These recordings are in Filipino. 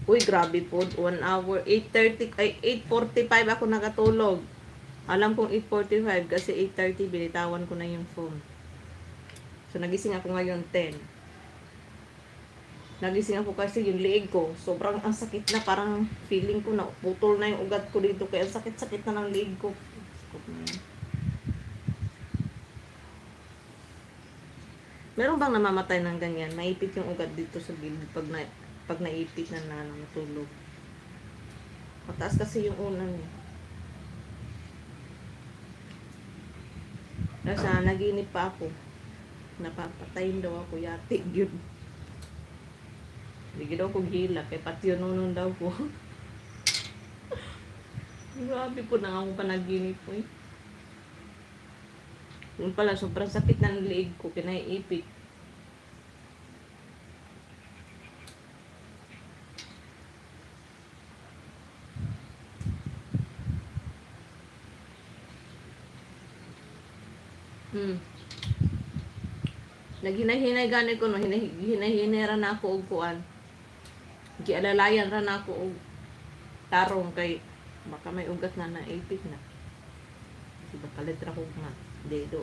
Uy, grabe po. 1 hour. 8:30, ay 8:45 ako nakatulog. Alam kong 8:45 kasi 8:30 binitawan ko na yung phone. So, nagising ako ngayon 10. Nagising ako kasi yung liig ko. Sobrang ang sakit na. Parang feeling ko na putol na yung ugat ko dito. Kaya ang sakit-sakit na ng liig ko. Meron bang namamatay ng ganyan? Maipit yung ugat dito sa gilid pag naipit na natulog. Mataas kasi yung unan niya. Kasi naginip pa ako. Napapatayin daw ako. Yati yun. Hindi daw ko gila. Kaya pati yun daw ko. Grabe po na ako panaginip po eh. Yung pala, sobrang sakit ng liig ko. Kinaiipit. Naghinay-hinay gani ko no. Hinay-hinay ra na ako og kuan. Gialalayan ra na ako og tarong kay baka may ugat na naipit na. Kasi baka letra ko nga. Dedo.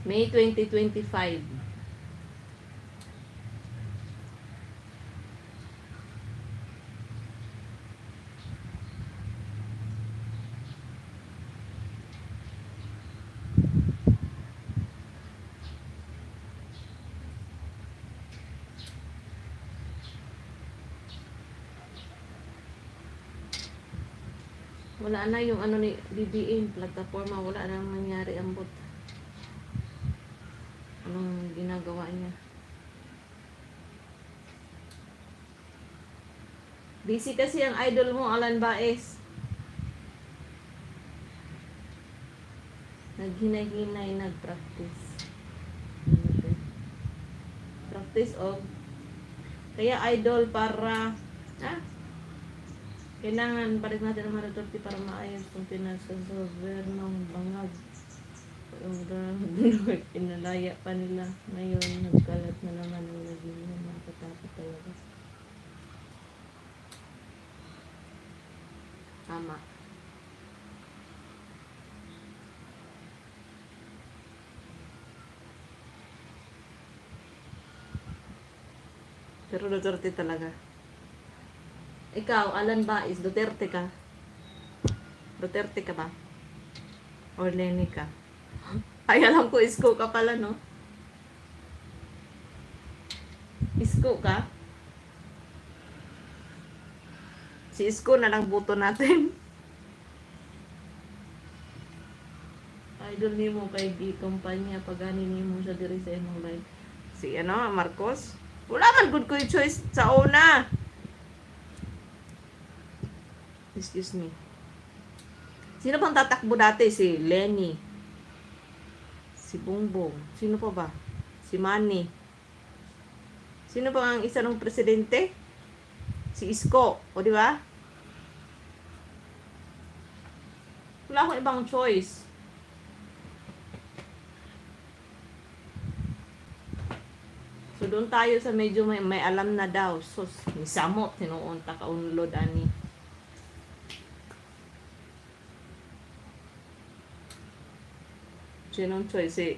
May 2025. Wala na yung ano ni BBM platforma, wala nang nangyari ang bot. Anong ginagawa niya? Busy kasi ang idol mo, Alan Baez. Naghinay-hinay, nag-practice. Practice of kaya idol para kailangan balik natin ang Maradorte para maayos kung pinasal sa gobernong bangag. Inalaya pa nila. Ngayon, nagkalat na naman ang naging nakatapos talaga. Tama. Pero Duterte talaga. Ikaw, Alan Baez, Duterte ka? Duterte ka ba? Or Lenny ka? Ay, alam ko, isko ka pala, no? Isko ka? Si isko na lang buto natin. Idol ni mo kay di kumpanya pagani ni mo sa diri sa imong live. Si Marcos? Wala man good ko yung choice sa una. Excuse me. Sino bang tatakbo dati? Si Lenny. Si Bongbong. Sino pa ba? Si Manny. Sino pa ang isa ng presidente? Si Isko. O di ba? Wala akong ibang choice. So, doon tayo sa medyo may alam na daw. So, misamot, tinuon, takaunlod, ani. Sinong choice? Si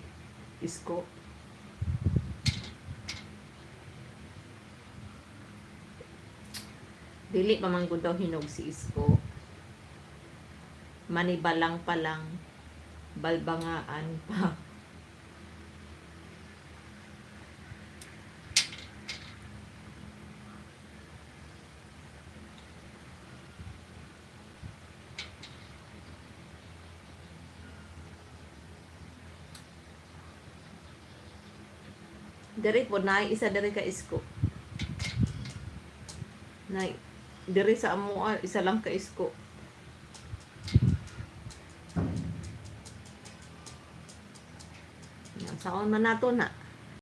Isko. Dili pa man gud daw hinog si Isko. Manibalang pa lang. Balbangaan pa. Diri po na isa diri ka Isko. Na diri sa amo isa lang ka Isko. Yan saon man nato na.